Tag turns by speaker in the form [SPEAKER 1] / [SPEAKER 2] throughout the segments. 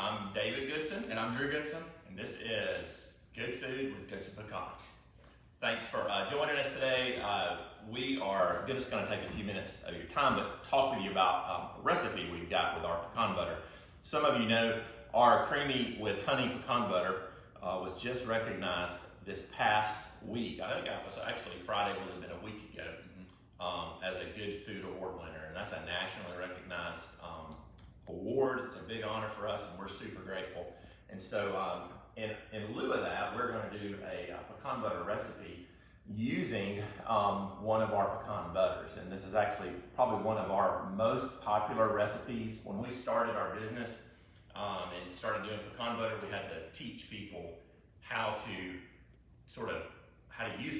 [SPEAKER 1] I'm David Goodson.
[SPEAKER 2] And I'm Drew Goodson.
[SPEAKER 1] And this is Good Food with Goodson Pecans. Thanks for joining us today. We are just going to take a few minutes of your time, but talk with you about a recipe we've got with our pecan butter. Some of you know our creamy with honey pecan butter was just recognized this past week. I think that was actually Friday, would have been a week ago, as a Good Food Award winner. And that's a nationally recognized award. It's a big honor for us, and we're super grateful. And so in lieu of that, we're going to do a pecan butter recipe using one of our pecan butters. And this is actually probably one of our most popular recipes. When we started our business and started doing pecan butter, we had to teach people how to use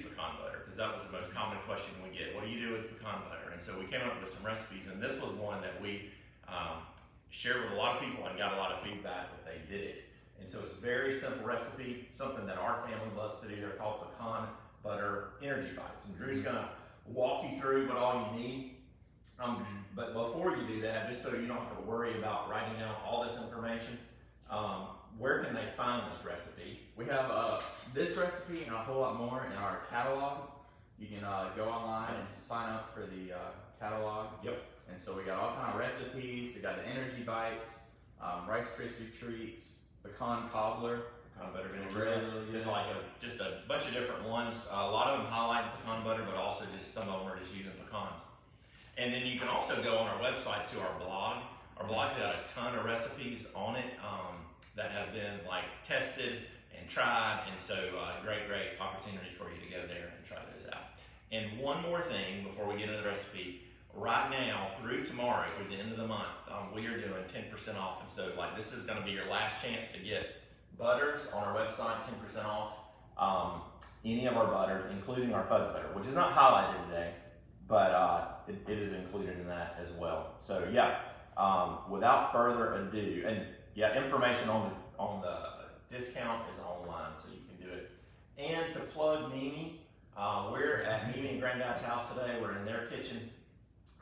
[SPEAKER 1] pecan butter, because that was the most common question we get. What do you do with pecan butter? And so we came up with some recipes, and this was one that we shared with a lot of people and got a lot of feedback that they did it. And so it's a very simple recipe, something that our family loves to do. They're called Pecan Butter Energy Bites. And Drew's gonna walk you through what all you need. But before you do that, just so you don't have to worry about writing down all this information, where can they find this recipe?
[SPEAKER 2] We have this recipe and a whole lot more in our catalog. You can go online and sign up for the catalog.
[SPEAKER 1] Yep.
[SPEAKER 2] And so we got all kind of recipes. We got the energy bites, Rice Krispie treats, pecan cobbler,
[SPEAKER 1] Pecan butter vinaigrette.
[SPEAKER 2] really
[SPEAKER 1] There's
[SPEAKER 2] good.
[SPEAKER 1] like just a bunch of different ones. A lot of them highlight pecan butter, but also just some of them are just using pecans. And then you can also go on our website to our blog. Our blog's got a ton of recipes on it that have been like tested and tried, and so great opportunity for you to go there and try those out. And one more thing before we get into the recipe. Right now, through tomorrow, through the end of the month, we are doing 10% off. And so this is gonna be your last chance to get butters on our website, 10% off any of our butters, including our fudge butter, which is not highlighted today, but it is included in that as well. So yeah, without further ado, and yeah, information on the discount is online, so you can do it. And to plug Mimi, we're at Mimi and Granddad's house today. We're in their kitchen.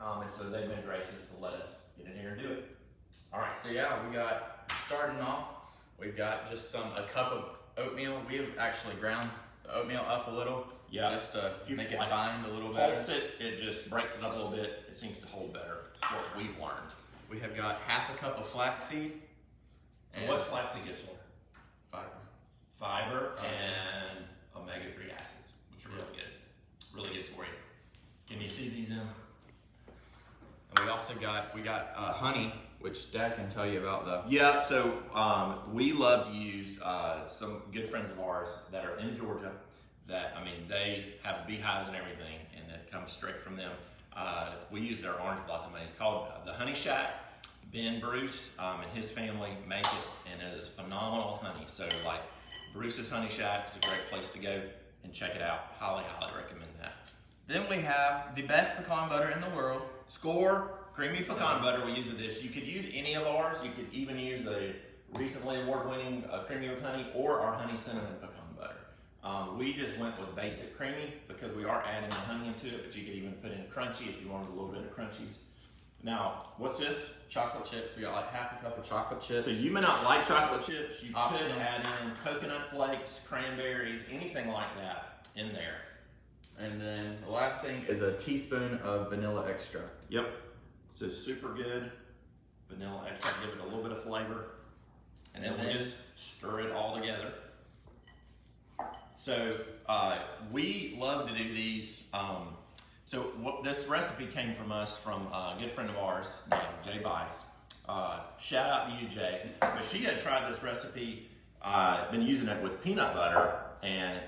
[SPEAKER 1] And so they've been gracious to let us get in here and do it.
[SPEAKER 2] All right, so yeah, we got, starting off, we've got just a cup of oatmeal. We have actually ground the oatmeal up a little, just to make it bind a little better.
[SPEAKER 1] Holds it just breaks it up a little bit. It seems to hold better. It's what we've learned.
[SPEAKER 2] We have got half a cup of flaxseed.
[SPEAKER 1] So what's flaxseed good for? Fiber
[SPEAKER 2] Okay.
[SPEAKER 1] and omega-3 acids, which are really good. Really good for you. Can you see these in?
[SPEAKER 2] And we also got honey, which Dad can tell you about the.
[SPEAKER 1] Yeah, so we love to use some good friends of ours that are in Georgia. They have beehives and everything, and it comes straight from them. We use their orange blossom honey. It's called the Honey Shack. Ben Bruce and his family make it, and it is phenomenal honey. So like Bruce's Honey Shack is a great place to go and check it out. Highly recommend that.
[SPEAKER 2] Then we have the best pecan butter in the world.
[SPEAKER 1] Score creamy pecan butter we use with this. You could use any of ours. You could even use the recently award-winning creamy with honey or our honey cinnamon pecan butter. We just went with basic creamy because we are adding the honey into it, but you could even put in crunchy if you wanted a little bit of crunchies. Now, what's this?
[SPEAKER 2] Chocolate chips. We got like half a cup of chocolate chips.
[SPEAKER 1] So you may not like chocolate chips. You
[SPEAKER 2] Optional.
[SPEAKER 1] could add in coconut flakes, cranberries, anything like that in there.
[SPEAKER 2] And then the last thing is a teaspoon of vanilla extract.
[SPEAKER 1] Yep. So super good vanilla extract, give it a little bit of flavor. And then we'll just stir it all together. So we love to do these. This recipe came from us from a good friend of ours named Jay Bice. Shout out to you, Jay. But she had tried this recipe, been using it with peanut butter, and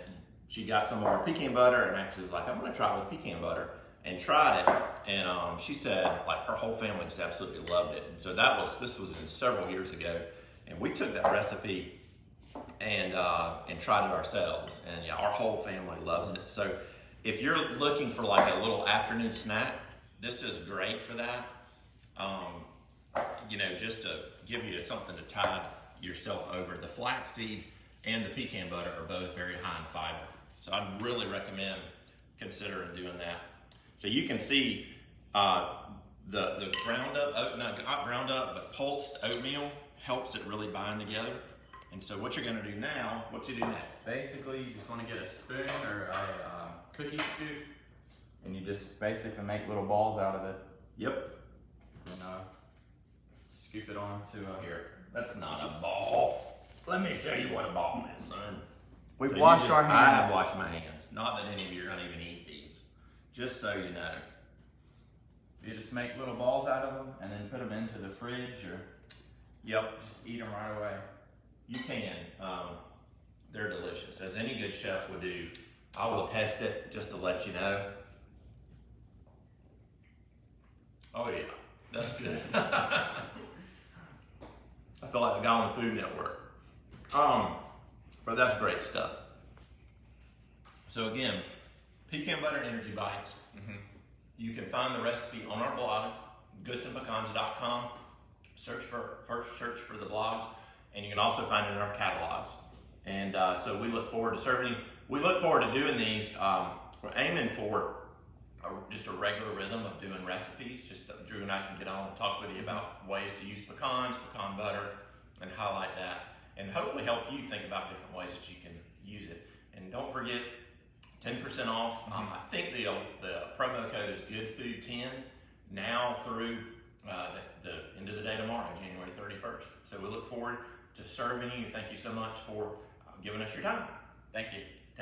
[SPEAKER 1] she got some of our pecan butter and actually was like, I'm gonna try it with pecan butter, and tried it. And she said like her whole family just absolutely loved it. And so this was several years ago. And we took that recipe and tried it ourselves. And yeah, our whole family loves it. So if you're looking for like a little afternoon snack, this is great for that. Just to give you something to tide yourself over. The flaxseed and the pecan butter are both very high in fiber. So I'd really recommend considering doing that. So you can see the ground up, not ground up, but pulsed oatmeal helps it really bind together. And so what you're gonna do now, what you do next?
[SPEAKER 2] Basically, you just want to get a spoon or a cookie scoop, and you just basically make little balls out of it.
[SPEAKER 1] Yep.
[SPEAKER 2] And scoop it onto
[SPEAKER 1] Here, that's not a ball. Let me show you what a ball is, son.
[SPEAKER 2] We've washed our
[SPEAKER 1] I have
[SPEAKER 2] hands.
[SPEAKER 1] washed my hands. Not that any of you are gonna even eat these. Just so you know.
[SPEAKER 2] You just make little balls out of them and then put them into the fridge or
[SPEAKER 1] Yep.
[SPEAKER 2] just eat them right away.
[SPEAKER 1] You can. They're delicious, as any good chef would do. I will test it just to let you know. Oh yeah, that's good. I feel like I got on the Food Network. But that's great stuff. So again, Pecan Butter Energy Bites. You can find the recipe on our blog, goodsonpecans.com. Search for the blogs, and you can also find it in our catalogs. And so we look forward to serving you. We look forward to doing these. We're aiming for just a regular rhythm of doing recipes. Just that Drew and I can get on and talk with you about ways to use pecans, pecan butter, and highlight that, and hopefully help you think about different ways that you can use it. And don't forget, 10% off. I think the promo code is GoodFood10 now through the end of the day tomorrow, January 31st. So we look forward to serving you. Thank you so much for giving us your time.
[SPEAKER 2] Thank you.